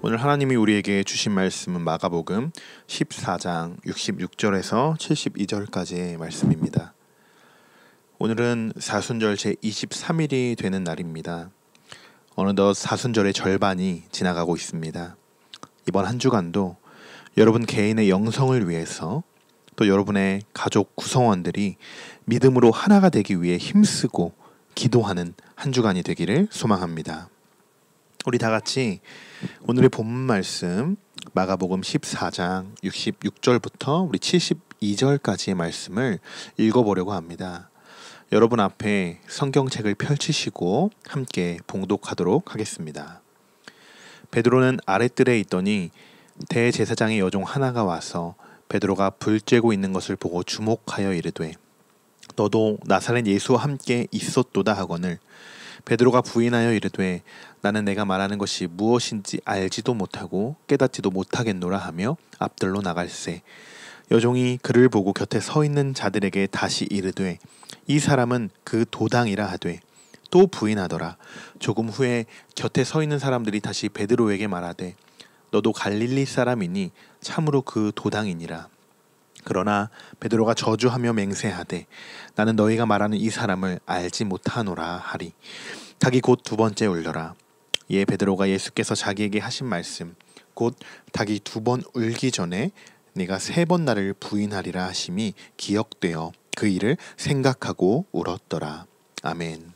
오늘 하나님이 우리에게 주신 말씀은 마가복음 14장 66절에서 72절까지의 말씀입니다. 오늘은 사순절 제23일이 되는 날입니다. 어느덧 사순절의 절반이 지나가고 있습니다. 이번 한 주간도 여러분 개인의 영성을 위해서 또 여러분의 가족 구성원들이 믿음으로 하나가 되기 위해 힘쓰고 기도하는 한 주간이 되기를 소망합니다. 우리 다 같이 오늘의 본문 말씀 마가복음 14장 66절부터 우리 72절까지의 말씀을 읽어보려고 합니다. 여러분 앞에 성경책을 펼치시고 함께 봉독하도록 하겠습니다. 베드로는 아랫뜰에 있더니 대제사장의 여종 하나가 와서 베드로가 불 쬐고 있는 것을 보고 주목하여 이르되 너도 나사렛 예수와 함께 있었도다 하거늘 베드로가 부인하여 이르되 나는 내가 말하는 것이 무엇인지 알지도 못하고 깨닫지도 못하겠노라 하며 앞들로 나갈새 여종이 그를 보고 곁에 서 있는 자들에게 다시 이르되 이 사람은 그 도당이라 하되 또 부인하더라. 조금 후에 곁에 서 있는 사람들이 다시 베드로에게 말하되 너도 갈릴리 사람이니 참으로 그 도당이니라. 그러나 베드로가 저주하며 맹세하되 나는 너희가 말하는 이 사람을 알지 못하노라 하리. 닭이 곧 두 번째 울려라. 이에 베드로가 예수께서 자기에게 하신 말씀 곧 닭이 두 번 울기 전에 네가 세 번 나를 부인하리라 하심이 기억되어 그 일을 생각하고 울었더라. 아멘.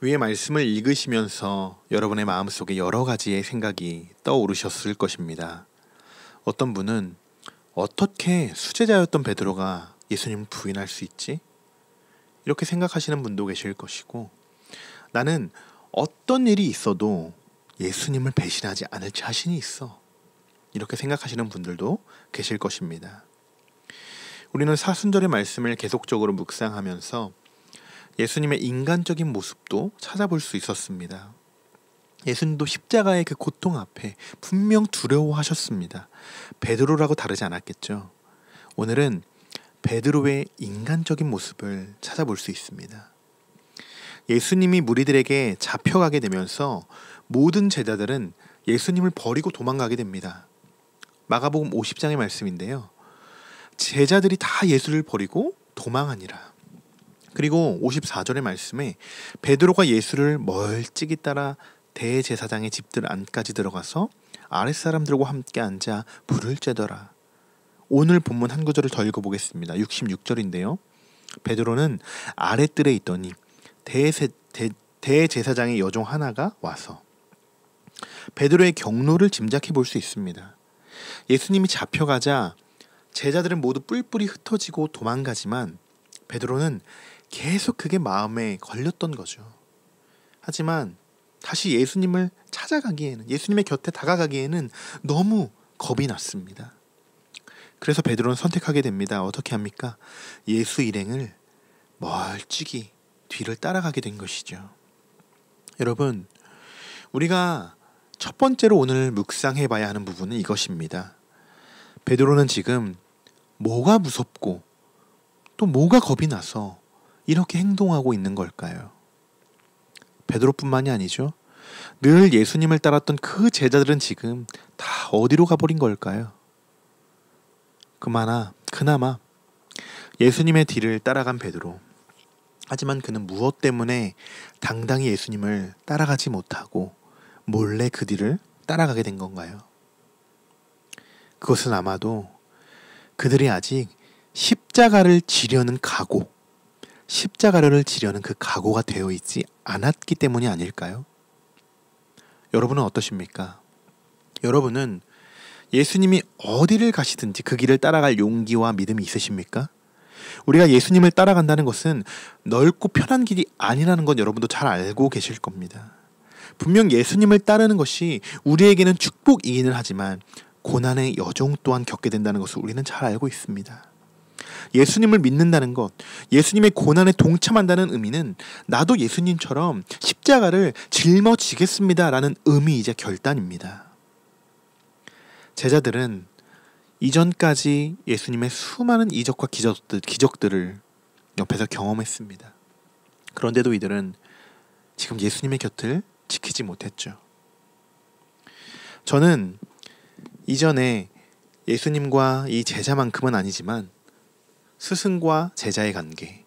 위의 말씀을 읽으시면서 여러분의 마음속에 여러 가지의 생각이 떠오르셨을 것입니다. 어떤 분은 어떻게 수제자였던 베드로가 예수님을 부인할 수 있지? 이렇게 생각하시는 분도 계실 것이고, 나는 어떤 일이 있어도 예수님을 배신하지 않을 자신이 있어, 이렇게 생각하시는 분들도 계실 것입니다. 우리는 사순절의 말씀을 계속적으로 묵상하면서 예수님의 인간적인 모습도 찾아볼 수 있었습니다. 예수님도 십자가의 그 고통 앞에 분명 두려워하셨습니다. 베드로라고 다르지 않았겠죠. 오늘은 베드로의 인간적인 모습을 찾아볼 수 있습니다. 예수님이 무리들에게 잡혀가게 되면서 모든 제자들은 예수님을 버리고 도망가게 됩니다. 마가복음 50장의 말씀인데요. 제자들이 다 예수를 버리고 도망하니라. 그리고 54절의 말씀에 베드로가 예수를 멀찍이 따라 대제사장의 집들 안까지 들어가서 아랫사람들과 함께 앉아 불을 쬐더라. 오늘 본문 한 구절을 더 읽어보겠습니다. 66절인데요. 베드로는 아랫뜰에 있더니 대제사장의 여종 하나가 와서 베드로의 경로를 짐작해 볼 수 있습니다. 예수님이 잡혀가자 제자들은 모두 뿔뿔이 흩어지고 도망가지만 베드로는 계속 그게 마음에 걸렸던 거죠. 하지만 다시 예수님을 찾아가기에는, 예수님의 곁에 다가가기에는 너무 겁이 났습니다. 그래서 베드로는 선택하게 됩니다. 어떻게 합니까? 예수 일행을 멀찍이 뒤를 따라가게 된 것이죠. 여러분, 우리가 첫 번째로 오늘 묵상해 봐야 하는 부분은 이것입니다. 베드로는 지금 뭐가 무섭고 또 뭐가 겁이 나서 이렇게 행동하고 있는 걸까요? 베드로뿐만이 아니죠. 늘 예수님을 따랐던 그 제자들은 지금 다 어디로 가버린 걸까요? 그나마 예수님의 뒤를 따라간 베드로. 하지만 그는 무엇 때문에 당당히 예수님을 따라가지 못하고 몰래 그 뒤를 따라가게 된 건가요? 그것은 아마도 그들이 아직 십자가를 지려는 각오, 십자가를 지려는 그 각오가 되어 있지 않았기 때문이 아닐까요? 여러분은 어떠십니까? 여러분은 예수님이 어디를 가시든지 그 길을 따라갈 용기와 믿음이 있으십니까? 우리가 예수님을 따라간다는 것은 넓고 편한 길이 아니라는 건 여러분도 잘 알고 계실 겁니다. 분명 예수님을 따르는 것이 우리에게는 축복이기는 하지만 고난의 여정 또한 겪게 된다는 것을 우리는 잘 알고 있습니다. 예수님을 믿는다는 것, 예수님의 고난에 동참한다는 의미는 나도 예수님처럼 십자가를 짊어지겠습니다 라는 의미이자 결단입니다. 제자들은 이전까지 예수님의 수많은 이적과 기적들을 옆에서 경험했습니다. 그런데도 이들은 지금 예수님의 곁을 지키지 못했죠. 저는 이전에 예수님과 이 제자만큼은 아니지만 스승과 제자의 관계,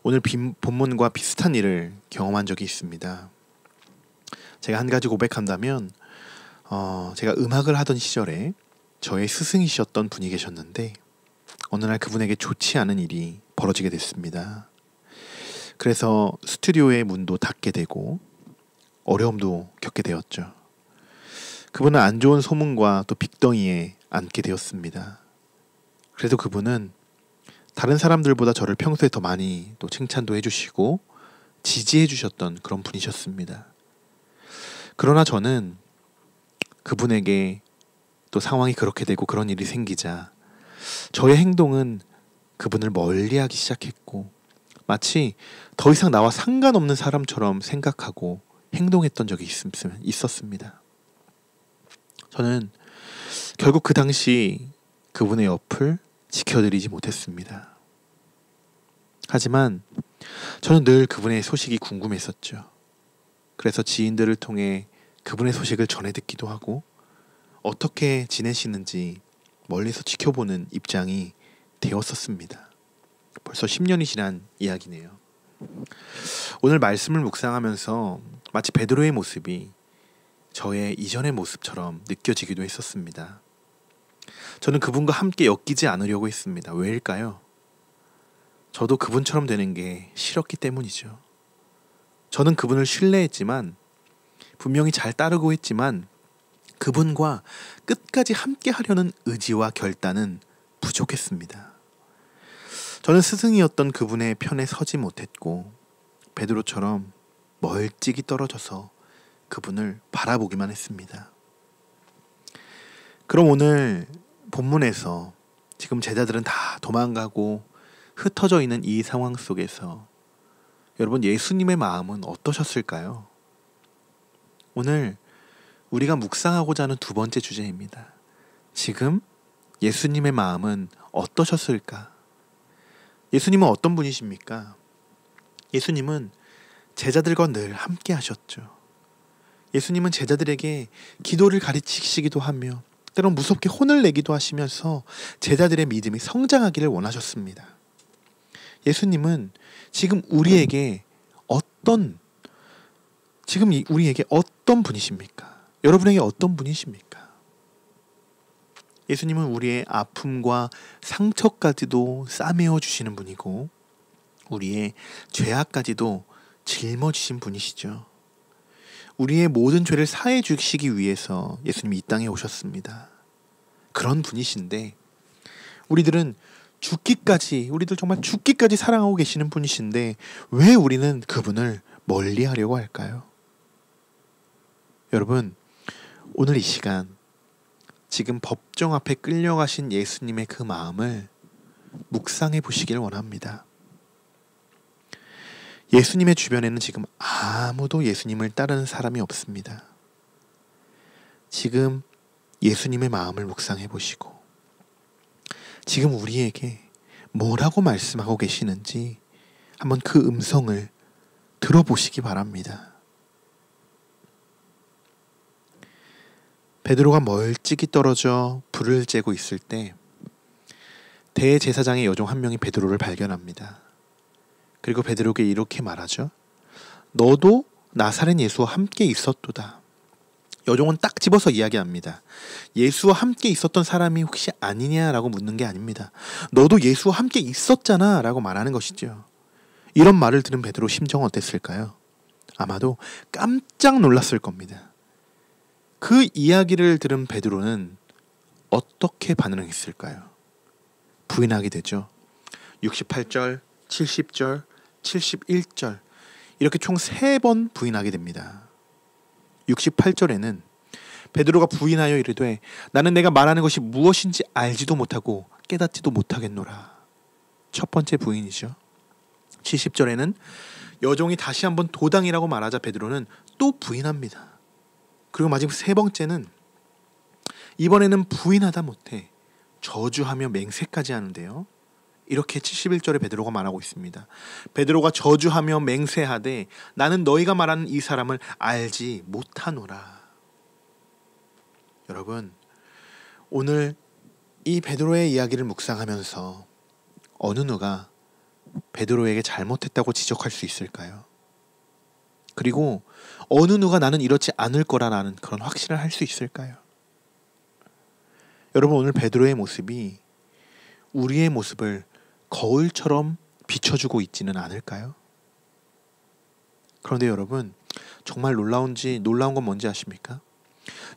오늘 본문과 비슷한 일을 경험한 적이 있습니다. 제가 한 가지 고백한다면 제가 음악을 하던 시절에 저의 스승이셨던 분이 계셨는데 어느 날 그분에게 좋지 않은 일이 벌어지게 됐습니다. 그래서 스튜디오의 문도 닫게 되고 어려움도 겪게 되었죠. 그분은 안 좋은 소문과 또 빅덩이에 앉게 되었습니다. 그래도 그분은 다른 사람들보다 저를 평소에 더 많이 또 칭찬도 해주시고 지지해 주셨던 그런 분이셨습니다. 그러나 저는 그분에게 또 상황이 그렇게 되고 그런 일이 생기자 저의 행동은 그분을 멀리하기 시작했고 마치 더 이상 나와 상관없는 사람처럼 생각하고 행동했던 적이 있었습니다. 저는 결국 그 당시 그분의 옆을 지켜드리지 못했습니다. 하지만 저는 늘 그분의 소식이 궁금했었죠. 그래서 지인들을 통해 그분의 소식을 전해 듣기도 하고 어떻게 지내시는지 멀리서 지켜보는 입장이 되었었습니다. 벌써 10년이 지난 이야기네요. 오늘 말씀을 묵상하면서 마치 베드로의 모습이 저의 이전의 모습처럼 느껴지기도 했었습니다. 저는 그분과 함께 엮이지 않으려고 했습니다. 왜일까요? 저도 그분처럼 되는 게 싫었기 때문이죠. 저는 그분을 신뢰했지만 분명히 잘 따르고 했지만 그분과 끝까지 함께 하려는 의지와 결단은 부족했습니다. 저는 스승이었던 그분의 편에 서지 못했고 베드로처럼 멀찍이 떨어져서 그분을 바라보기만 했습니다. 그럼 오늘 본문에서 지금 제자들은 다 도망가고 흩어져 있는 이 상황 속에서 여러분 예수님의 마음은 어떠셨을까요? 오늘 우리가 묵상하고자 하는 두 번째 주제입니다. 지금 예수님의 마음은 어떠셨을까? 예수님은 어떤 분이십니까? 예수님은 제자들과 늘 함께 하셨죠. 예수님은 제자들에게 기도를 가르치시기도 하며 때론 무섭게 혼을 내기도 하시면서 제자들의 믿음이 성장하기를 원하셨습니다. 예수님은 지금 우리에게 어떤 분이십니까? 여러분에게 어떤 분이십니까? 예수님은 우리의 아픔과 상처까지도 싸매어 주시는 분이고 우리의 죄악까지도 짊어지신 분이시죠. 우리의 모든 죄를 사해 주시기 위해서 예수님이 이 땅에 오셨습니다. 그런 분이신데 우리들 정말 죽기까지 사랑하고 계시는 분이신데 왜 우리는 그분을 멀리하려고 할까요? 여러분, 오늘 이 시간 지금 법정 앞에 끌려가신 예수님의 그 마음을 묵상해 보시길 원합니다. 예수님의 주변에는 지금 아무도 예수님을 따르는 사람이 없습니다. 지금 예수님의 마음을 묵상해 보시고 지금 우리에게 뭐라고 말씀하고 계시는지 한번 그 음성을 들어보시기 바랍니다. 베드로가 멀찍이 떨어져 불을 쬐고 있을 때 대제사장의 여종 한 명이 베드로를 발견합니다. 그리고 베드로에게 이렇게 말하죠. 너도 나사렛 예수와 함께 있었도다. 여종은 딱 집어서 이야기합니다. 예수와 함께 있었던 사람이 혹시 아니냐라고 묻는 게 아닙니다. 너도 예수와 함께 있었잖아 라고 말하는 것이죠. 이런 말을 들은 베드로 심정은 어땠을까요? 아마도 깜짝 놀랐을 겁니다. 그 이야기를 들은 베드로는 어떻게 반응했을까요? 부인하게 되죠. 68절, 70절, 71절 이렇게 총 3번 부인하게 됩니다. 68절에는 베드로가 부인하여 이르되 나는 내가 말하는 것이 무엇인지 알지도 못하고 깨닫지도 못하겠노라. 첫 번째 부인이죠. 70절에는 여종이 다시 한번 도당이라고 말하자 베드로는 또 부인합니다. 그리고 마지막 3번째는 이번에는 부인하다 못해 저주하며 맹세까지 하는데요. 이렇게 71절에 베드로가 말하고 있습니다. 베드로가 저주하며 맹세하되 나는 너희가 말하는 이 사람을 알지 못하노라. 여러분, 오늘 이 베드로의 이야기를 묵상하면서 어느 누가 베드로에게 잘못했다고 지적할 수 있을까요? 그리고 어느 누가 나는 이렇지 않을 거라는 그런 확신을 할 수 있을까요? 여러분, 오늘 베드로의 모습이 우리의 모습을 거울처럼 비춰주고 있지는 않을까요? 그런데 여러분, 정말 놀라운 건 뭔지 아십니까?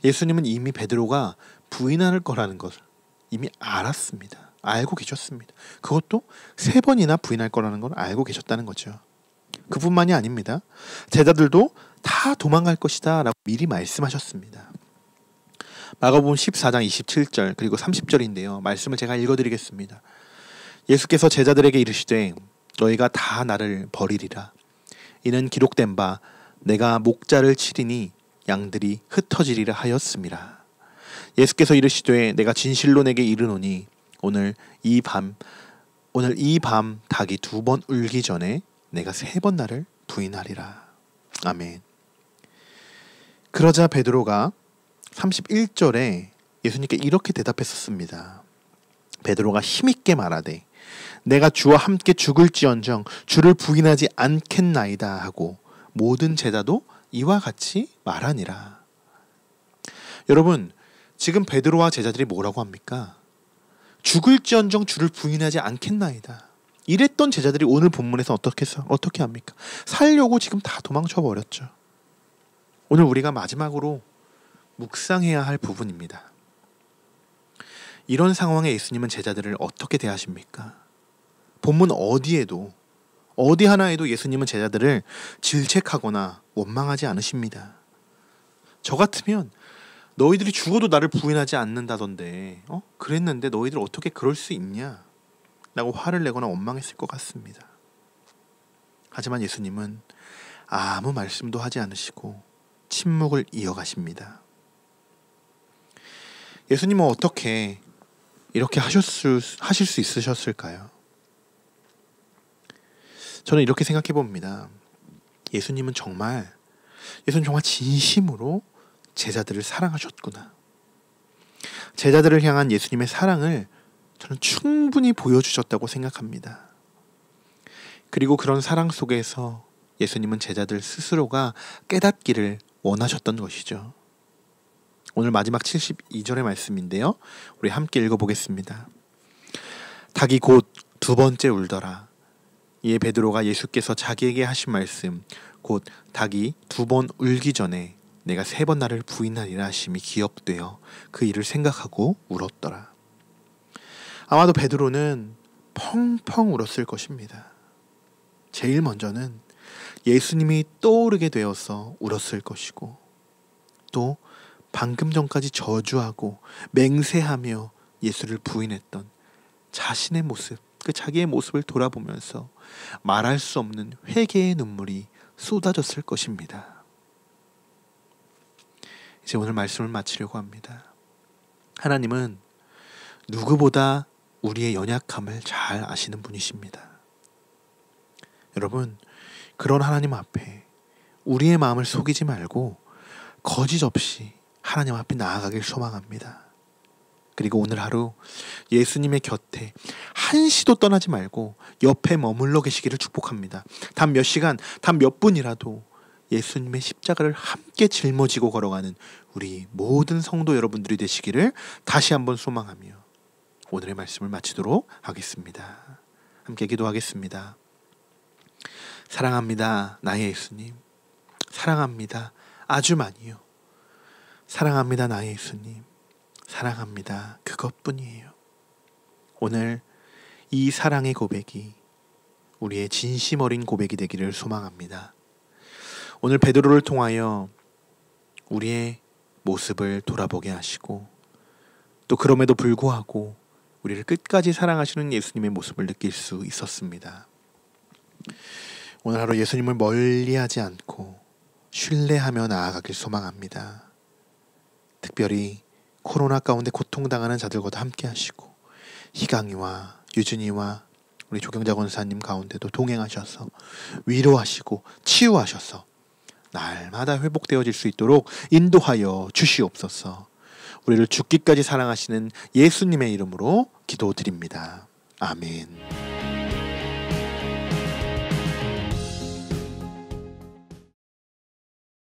예수님은 이미 베드로가 부인할 거라는 것을 이미 알았습니다. 알고 계셨습니다. 그것도 3번이나 부인할 거라는 걸 알고 계셨다는 거죠. 그뿐만이 아닙니다. 제자들도 다 도망갈 것이다 라고 미리 말씀하셨습니다. 마가복음 14장 27절 그리고 30절인데요. 말씀을 제가 읽어드리겠습니다. 예수께서 제자들에게 이르시되 너희가 다 나를 버리리라. 이는 기록된 바 내가 목자를 치리니 양들이 흩어지리라 하였음이라. 예수께서 이르시되 내가 진실로 내게 이르노니 오늘 이 밤 닭이 2번 울기 전에 내가 3번 나를 부인하리라. 아멘. 그러자 베드로가 31절에 예수님께 이렇게 대답했었습니다. 베드로가 힘있게 말하되 내가 주와 함께 죽을지언정 주를 부인하지 않겠나이다 하고 모든 제자도 이와 같이 말하니라. 여러분, 지금 베드로와 제자들이 뭐라고 합니까? 죽을지언정 주를 부인하지 않겠나이다. 이랬던 제자들이 오늘 본문에서 어떻게 합니까? 살려고 지금 다 도망쳐 버렸죠. 오늘 우리가 마지막으로 묵상해야 할 부분입니다. 이런 상황에 예수님은 제자들을 어떻게 대하십니까? 본문 어디 하나에도 예수님은 제자들을 질책하거나 원망하지 않으십니다. 저 같으면 너희들이 죽어도 나를 부인하지 않는다던데 그랬는데 너희들 어떻게 그럴 수 있냐? 라고 화를 내거나 원망했을 것 같습니다. 하지만 예수님은 아무 말씀도 하지 않으시고 침묵을 이어가십니다. 예수님은 어떻게 이렇게 하실 수 있으셨을까요? 저는 이렇게 생각해 봅니다. 예수님은 정말 진심으로 제자들을 사랑하셨구나. 제자들을 향한 예수님의 사랑을 저는 충분히 보여주셨다고 생각합니다. 그리고 그런 사랑 속에서 예수님은 제자들 스스로가 깨닫기를 원하셨던 것이죠. 오늘 마지막 72절의 말씀인데요. 우리 함께 읽어보겠습니다. 닭이 곧 2번째 울더라. 이에 베드로가 예수께서 자기에게 하신 말씀 곧 닭이 2번 울기 전에 내가 3번 나를 부인하리라 하심이 기억되어 그 일을 생각하고 울었더라. 아마도 베드로는 펑펑 울었을 것입니다. 제일 먼저는 예수님이 떠오르게 되어서 울었을 것이고 또 방금 전까지 저주하고 맹세하며 예수를 부인했던 자신의 모습, 자기의 모습을 돌아보면서 말할 수 없는 회개의 눈물이 쏟아졌을 것입니다. 이제 오늘 말씀을 마치려고 합니다. 하나님은 누구보다 우리의 연약함을 잘 아시는 분이십니다. 여러분, 그런 하나님 앞에 우리의 마음을 속이지 말고 거짓 없이 하나님 앞에 나아가길 소망합니다. 그리고 오늘 하루 예수님의 곁에 한시도 떠나지 말고 옆에 머물러 계시기를 축복합니다. 단 몇 시간, 단 몇 분이라도 예수님의 십자가를 함께 짊어지고 걸어가는 우리 모든 성도 여러분들이 되시기를 다시 한번 소망하며 오늘의 말씀을 마치도록 하겠습니다. 함께 기도하겠습니다. 사랑합니다, 나의 예수님. 사랑합니다, 아주 많이요. 사랑합니다, 나의 예수님. 사랑합니다, 그것뿐이에요. 오늘 이 사랑의 고백이 우리의 진심 어린 고백이 되기를 소망합니다. 오늘 베드로를 통하여 우리의 모습을 돌아보게 하시고 또 그럼에도 불구하고 우리를 끝까지 사랑하시는 예수님의 모습을 느낄 수 있었습니다. 오늘 하루 예수님을 멀리하지 않고 신뢰하며 나아가길 소망합니다. 특별히 코로나 가운데 고통당하는 자들과도 함께 하시고 희강이와 유준이와 우리 조경자 권사님 가운데도 동행하셔서 위로하시고 치유하셔서 날마다 회복되어질 수 있도록 인도하여 주시옵소서. 우리를 죽기까지 사랑하시는 예수님의 이름으로 기도드립니다. 아멘.